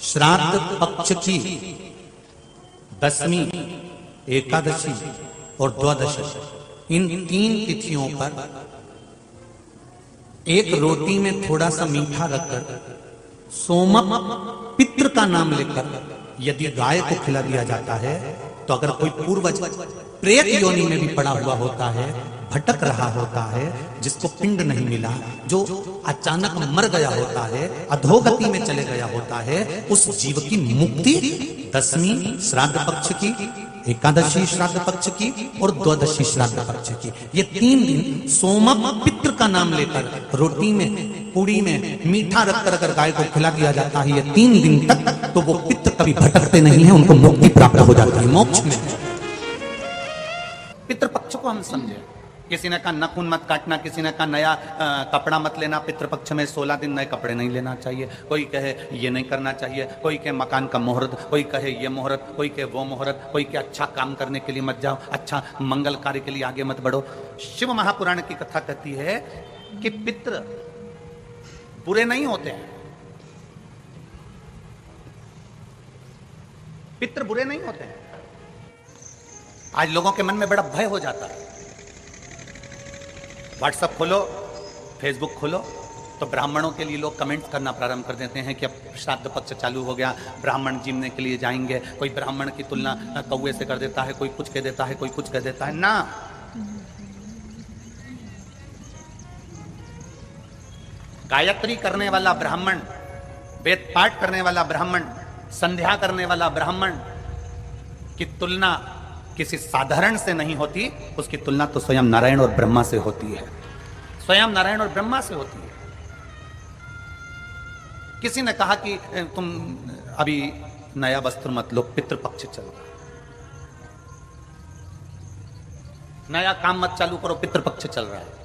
श्राद्ध पक्ष की दसवीं, एकादशी और द्वादशी, इन 3 तिथियों पर एक रोटी में थोड़ा सा मीठा रखकर सोमप पितृ का नाम लेकर यदि गाय को खिला दिया जाता है, तो अगर कोई पूर्वज प्रेत योनि में भी पड़ा हुआ होता है, भटक रहा होता है, जिसको पिंड नहीं मिला, जो अचानक मर गया होता है, अधोगति में चले गया होता है, उस जीव की मुक्ति दसवीं श्राद्ध पक्ष की, एकादशी श्राद्ध पक्ष की और द्वादशी श्राद्ध पक्ष की, ये 3 दिन सोमप पितृ का नाम लेकर रोटी में, पूड़ी में मीठा रखकर अगर गाय को खिला दिया जाता है, ये 3 दिन तक, तो वो पितृ कभी भटकते नहीं है, उनको मुक्ति प्राप्त हो जाती है, मोक्ष में। पितृपक्ष को हम समझे। किसी ने कहा नाखून मत काटना, किसी ने कहा नया कपड़ा मत लेना, पितृपक्ष में 16 दिन नए कपड़े नहीं लेना चाहिए, कोई कहे ये नहीं करना चाहिए, कोई कहे मकान का मुहूर्त, कोई कहे ये मुहूर्त, कोई कहे वो मुहूर्त, कोई कहे अच्छा काम करने के लिए मत जाओ, अच्छा मंगल कार्य के लिए आगे मत बढ़ो। शिव महापुराण की कथा कहती है कि पितृ बुरे नहीं होते हैं, पितृ बुरे नहीं होते हैं। आज लोगों के मन में बड़ा भय हो जाता है। व्हाट्सएप खोलो, फेसबुक खोलो, तो ब्राह्मणों के लिए लोग कमेंट्स करना प्रारंभ कर देते हैं कि अब श्राद्ध पक्ष चालू हो गया, ब्राह्मण जीमने के लिए जाएंगे। कोई ब्राह्मण की तुलना कौवे से कर देता है, कोई कुछ कह देता है, कोई कुछ कह देता है। ना, गायत्री करने वाला ब्राह्मण, वेद पाठ करने वाला ब्राह्मण, संध्या करने वाला ब्राह्मण की तुलना किसी साधारण से नहीं होती, उसकी तुलना तो स्वयं नारायण और ब्रह्मा से होती है, स्वयं नारायण और ब्रह्मा से होती है। किसी ने कहा कि तुम अभी नया वस्त्र मत लो, पितृपक्ष चल रहा है, नया काम मत चालू करो, पितृपक्ष चल रहा है।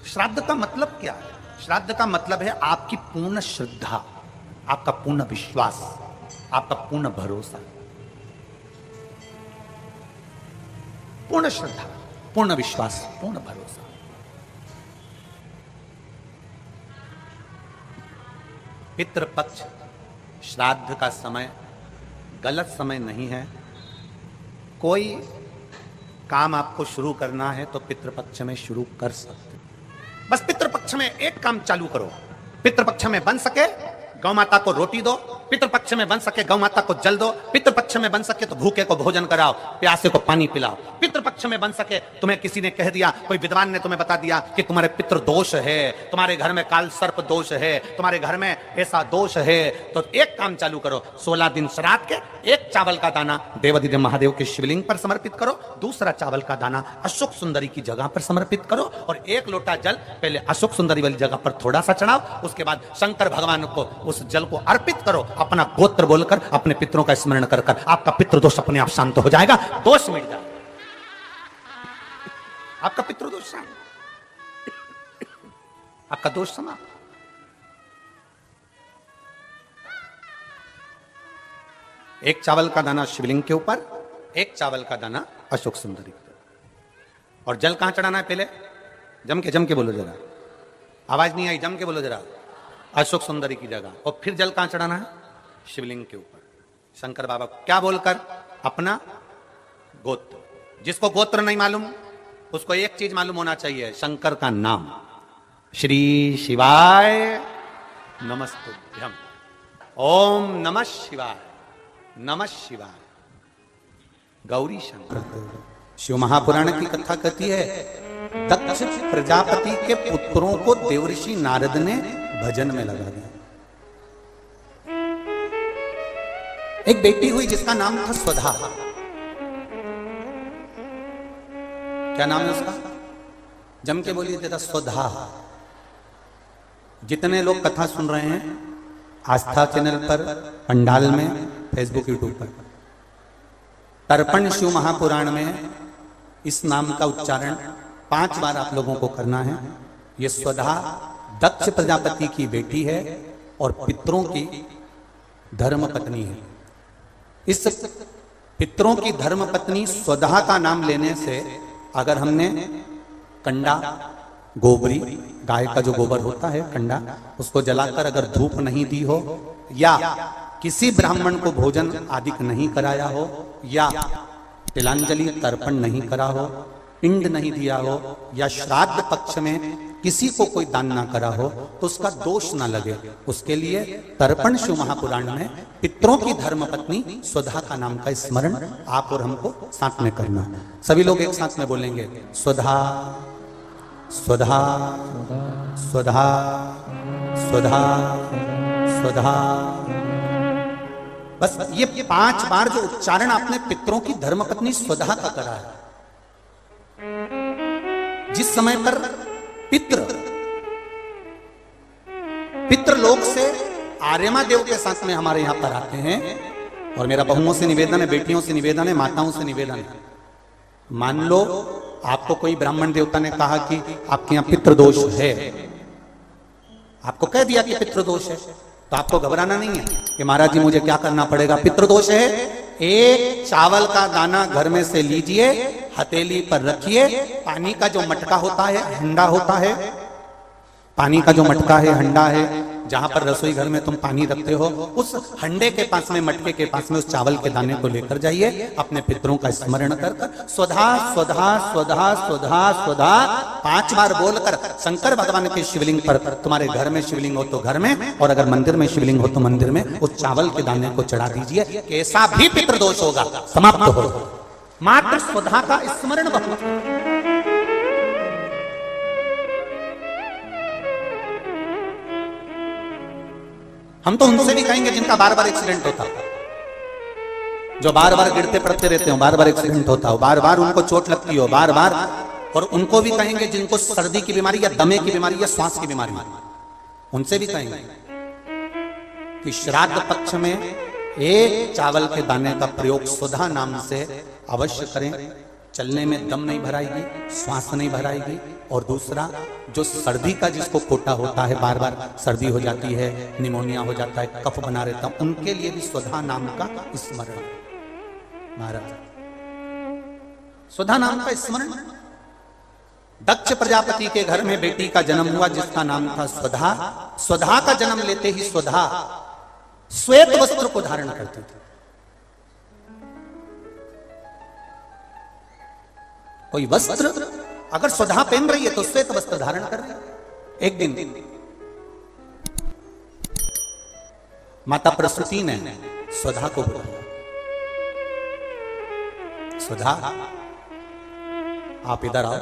श्राद्ध का मतलब क्या है? श्राद्ध का मतलब है आपकी पूर्ण श्रद्धा, आपका पूर्ण विश्वास, आपका पूर्ण भरोसा, पूर्ण श्रद्धा, पूर्ण विश्वास, पूर्ण भरोसा। पितृपक्ष श्राद्ध का समय गलत समय नहीं है। कोई काम आपको शुरू करना है तो पितृपक्ष में शुरू कर सकते, बस पितृपक्ष में एक काम चालू करो। पितृपक्ष में बन सके गौ माता को रोटी दो, पितृपक्ष में बन सके गौ माता को जल दो, पितृपक्ष में बन सके तो भूखे को भोजन कराओ, प्यासे को पानी पिलाओ। पितृपक्ष में बन सके, तुम्हें किसी ने कह दिया, कोई विद्वान ने तुम्हें बता दिया कि तुम्हारे पितृ दोष है, तुम्हारे घर में काल सर्प दोष है, तुम्हारे घर में ऐसा दोष है, तो एक काम चालू करो, 16 दिन श्राद्ध के एक चावल का दाना देवाधिदेव महादेव के शिवलिंग पर समर्पित करो, दूसरा चावल का दाना अशोक सुंदरी की जगह पर समर्पित करो, और 1 लोटा जल पहले अशोक सुंदरी वाली जगह पर थोड़ा सा चढ़ाओ, उसके बाद शंकर भगवान को उस जल को अर्पित करो, अपना गोत्र बोलकर, अपने पितरों का स्मरण कर कर, आपका पितृदोष अपने आप शांत हो जाएगा, दोष मिट जाएगा, आपका पितृदोष शांत, आपका दोष समाप्त। एक चावल का दाना शिवलिंग के ऊपर, एक चावल का दाना अशोक सुंदरी, और जल कहां चढ़ाना है? पहले जम के बोलो जरा, आवाज नहीं आई, जम के बोलो जरा, अशोक सुंदरी की जगह, और फिर जल कहां चढ़ाना है? शिवलिंग के ऊपर। शंकर बाबा को क्या बोलकर? अपना गोत्र। जिसको गोत्र नहीं मालूम उसको एक चीज मालूम होना चाहिए, शंकर का नाम, श्री शिवाय नमस्तुभ्यम, ओम नमः शिवाय, नमः शिवाय, गौरी शंकर। शिव महापुराण की कथा कहती है, दक्ष प्रजापति के पुत्रों को देवऋषि नारद ने भजन में लगा दिया। एक बेटी हुई जिसका नाम था स्वधा। क्या नाम है उसका? जम के बोलिए जरा, स्वधा। जितने लोग कथा सुन रहे हैं आस्था चैनल पर, पंडाल में, फेसबुक, यूट्यूब पर, तर्पण शिव महापुराण में इस नाम का उच्चारण 5 बार आप लोगों को करना है। ये स्वधा दक्ष प्रजापति की बेटी है और पितरों की धर्म पत्नी है। इस पितरों की धर्म पत्नी स्वधा का नाम लेने से अगर हमने कंडा, गोबरी, गाय का जो गोबर होता है कंडा, उसको जलाकर अगर धूप नहीं दी हो, या किसी ब्राह्मण को भोजन आदि नहीं कराया हो, या तिलांजलि तर्पण नहीं करा हो, पिंड नहीं दिया हो, या श्राद्ध पक्ष में किसी को कोई दान ना करा हो, तो उसका दोष ना लगे, उसके लिए तर्पण शिव महापुराण में पितरों की धर्मपत्नी स्वधा का नाम का स्मरण आप और हमको साथ में करना है। सभी लोग एक साथ में बोलेंगे, स्वधा स्वधा स्वधा स्वधा स्वधा। बस ये 5 बार जो उच्चारण आपने पितरों की धर्मपत्नी स्वधा का करा है, जिस समय पर पितृलोक से आर्यमा देव के साथ में हमारे यहां पर आते हैं, और मेरा बहुओं से निवेदन है, बेटियों से निवेदन है, माताओं से निवेदन है, मान लो आपको कोई ब्राह्मण देवता ने कहा कि आपके यहां पितृदोष है, आपको कह दिया कि पितृदोष है, तो आपको घबराना नहीं है कि महाराज जी मुझे क्या करना पड़ेगा, पितृदोष है। एक चावल का दाना घर में से लीजिए, हथेली पर रखिए, पानी का जो मटका होता है, हंडा होता है, पानी का जो मटका है, हंडा है, जहां पर रसोई घर में तुम पानी रखते हो, उस हंडे के पास में, मटके के पास में उस चावल के दाने को लेकर जाइए, अपने पितरों का स्मरण कर स्वधा स्वधा स्वधा स्वधा स्वधा 5 बार बोलकर शंकर भगवान के शिवलिंग पर, तुम्हारे घर में शिवलिंग हो तो घर में, और अगर मंदिर में शिवलिंग हो तो मंदिर में, उस चावल के दाने को चढ़ा दीजिए, कैसा भी पितृदोष होगा समाप्त हो। मात्र स्वधा का स्मरण बहुत। हम तो उनसे भी कहेंगे जिनका बार बार एक्सीडेंट होता हो, जो बार बार गिरते पड़ते रहते हो, बार बार एक्सीडेंट होता हो, बार बार उनको चोट लगती हो, बार बार, और उनको भी कहेंगे जिनको सर्दी की बीमारी या दमे की बीमारी या श्वास की बीमारी, उनसे भी कहेंगे कि श्राद्ध पक्ष में एक चावल के दाने का प्रयोग स्वधा नाम से अवश्य करें। चलने में दम नहीं भराएगी, श्वास नहीं भराएगी, और दूसरा जो सर्दी का जिसको कोटा होता है, बार बार सर्दी हो जाती है, निमोनिया हो जाता है, कफ बना रहता है, उनके लिए भी स्वधा नाम का स्मरण। महाराज स्वधा नाम का स्मरण। दक्ष प्रजापति के घर में बेटी का जन्म हुआ जिसका नाम था स्वधा। स्वधा का जन्म लेते ही स्वधा श्वेत वस्त्र को धारण करती थी। कोई वस्त्र अगर स्वधा पहन रही है तो श्वेत वस्त्र धारण कर रही है। एक दिन माता प्रसूति ने स्वधा को बुलाया, स्वधा आप इधर आओ।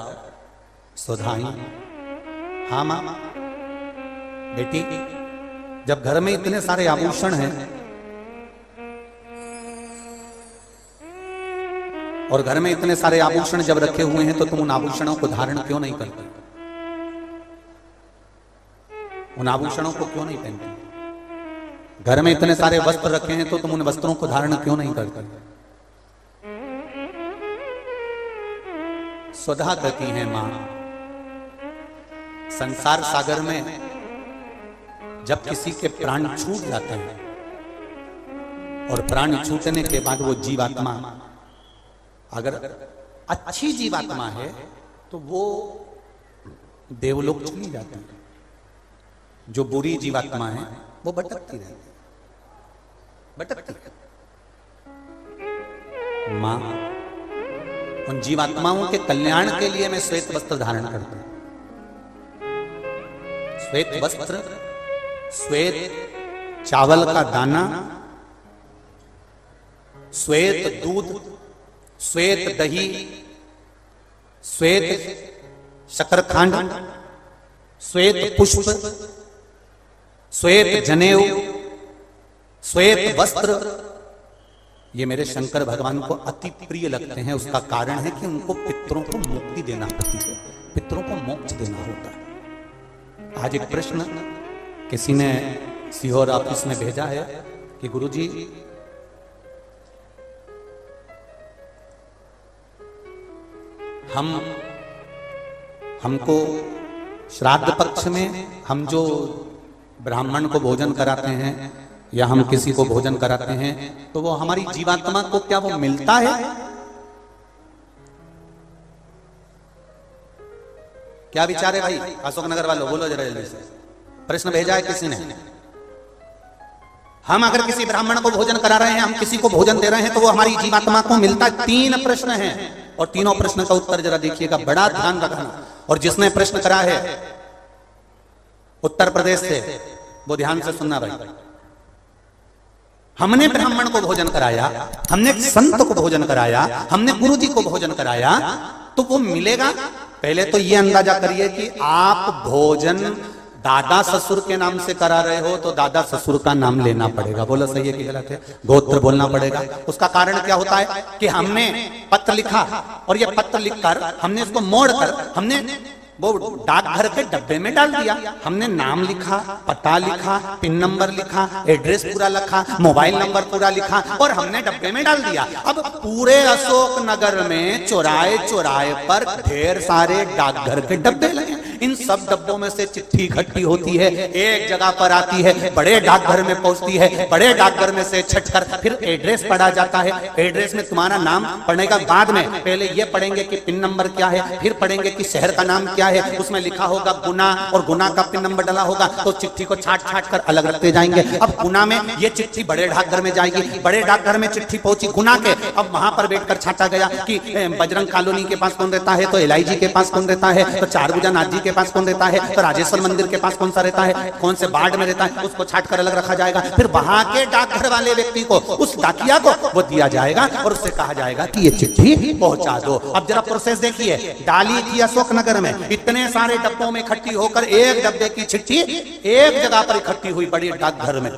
स्वधा आई, हाँ मां। बेटी, जब घर में इतने सारे आभूषण हैं और घर में इतने सारे आभूषण जब रखे हुए हैं तो तुम उन आभूषणों को धारण क्यों नहीं करते? उन आभूषणों को क्यों नहीं पहनते? घर में इतने सारे वस्त्र रखे हैं तो तुम उन वस्त्रों को धारण क्यों नहीं करते? स्वधा कहती है, मां, संसार सागर में जब किसी के प्राण छूट जाते हैं और प्राण छूटने के बाद वो जीवात्मा अगर अच्छी जीवात्मा है तो वो देवलोक चली जाती है, जो बुरी जीवात्मा है वो भटकती रहती है, भटकती है। मां, उन जीवात्माओं के कल्याण के लिए मैं श्वेत वस्त्र धारण करता हूं। श्वेत वस्त्र, श्वेत चावल का दाना, श्वेत दूध, श्वेत दही, श्वेत शकरखंड, श्वेत पुष्प, श्वेत जनेऊ, श्वेत वस्त्र, ये मेरे शंकर भगवान को अति प्रिय लगते हैं। उसका कारण है कि उनको पितरों को मुक्ति देना पड़ती है, पितरों को मोक्ष देना होता है। आज एक प्रश्न किसी ने सीहोर ऑफिस में भेजा है कि गुरुजी, हमको श्राद्ध पक्ष में हम जो ब्राह्मण को भोजन कराते हैं या हम किसी को भोजन कराते हैं तो वो हमारी जीवात्मा को क्या वो मिलता है? क्या विचार है भाई अशोकनगर वालों, बोलो जरा जल्दी से। प्रश्न भेजा है किसी ने? हम अगर किसी ब्राह्मण को भोजन करा रहे हैं, हम किसी को भोजन दे रहे हैं, तो वो हमारी जीवात्मा को मिलता है। 3 प्रश्न हैं और तीनों प्रश्न का उत्तर जरा देखिएगा, बड़ा ध्यान रखना। और जिसने प्रश्न करा है उत्तर प्रदेश से, वो ध्यान से सुनना भाई। हमने ब्राह्मण को भोजन कराया, हमने संत को भोजन कराया, हमने गुरु जी को भोजन कराया, तो वो मिलेगा। पहले तो ये अंदाजा करिए कि आप भोजन दादा ससुर के नाम से करा रहे हो, तो दादा ससुर का नाम लेना पड़ेगा। बोलो सही है कि गलत है? गोत्र बोलना पड़ेगा। उसका कारण क्या होता है कि हमने पत्र लिखा और ये पत्र लिखकर हमने इसको मोड़कर हमने वो डाकघर के डब्बे में डाल दिया। हमने नाम लिखा, पता लिखा, पिन नंबर लिखा, एड्रेस पूरा लिखा, मोबाइल नंबर पूरा लिखा और हमने डब्बे में डाल दिया। अब पूरे अशोक नगर में चौराहे चौराहे पर ढेर सारे डाकघर के डब्बे लगे। इन सब डब्बों में से चिट्ठी इकट्ठी होती है, एक जगह पर आती है, बड़े डाकघर में पहुंचती है, बड़े डाकघर में से छटकर फिर एड्रेस पढ़ा जाता है। एड्रेस में तुम्हारा नाम पढ़ने का बाद में पहले ये पढ़ेंगे कि पिन नंबर क्या है, फिर पढ़ेंगे कि शहर का नाम क्या है। उसमें लिखा होगा गुना और गुना का पिन नंबर डाला होगा, तो चिट्ठी को छाट छाट कर अलग रखते जाएंगे। अब गुना में ये चिट्ठी बड़े डाकघर में जाएगी, बड़े डाकघर में चिट्ठी पहुंची गुना के। अब वहां पर बैठकर छाटा गया कि बजरंग कॉलोनी के पास कौन रहता है, तो एलआईजी के पास कौन रहता है, तो चारभुजा नाथ जी के पास कौन रहता है, तो राजेश्वर मंदिर के पास कौन सा रहता है, कौन से वार्ड में रहता है, उसको छाट कर अलग रखा जाएगा। फिर वहां के डाकघर वाले व्यक्ति को, उस डाकिया को वो दिया जाएगा और उससे कहा जाएगा कि ये चिट्ठी पहुंचा दो। अब जरा प्रोसेस देखिए, डाली थी अशोकनगर में, इतने सारे डब्बों में इकट्ठी होकर एक डब्बे की चिट्ठी एक जगह पर इकट्ठी हुई बड़ी डाकघर में,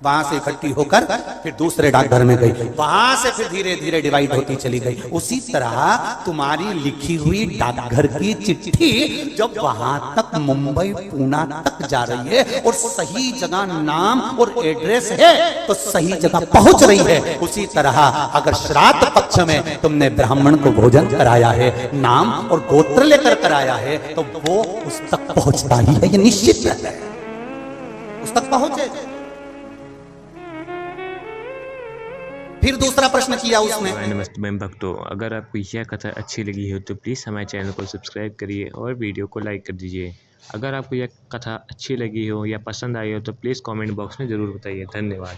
वहां से इकट्ठी होकर फिर दूसरे डाकघर में गई, वहां से फिर धीरे धीरे डिवाइड होती चली गई। उसी तरह तुम्हारी लिखी हुई डाकघर की चिट्ठी जब वहां तक मुंबई पूना तक जा रही है और सही जगह नाम और एड्रेस है तो सही जगह पहुंच रही है। उसी तरह अगर श्राद्ध पक्ष में तुमने ब्राह्मण को भोजन कराया है, नाम और गोत्र लेकर कराया है, तो वो उस तक पहुंचता ही है, ये निश्चित है, उस तक पहुंचे। फिर दूसरा प्रश्न किया उसने। नमस्ते मैम भक्तों, अगर आपको यह कथा अच्छी लगी हो तो प्लीज़ हमारे चैनल को सब्सक्राइब करिए और वीडियो को लाइक कर दीजिए। अगर आपको यह कथा अच्छी लगी हो या पसंद आई हो तो प्लीज़ कमेंट बॉक्स में ज़रूर बताइए। धन्यवाद।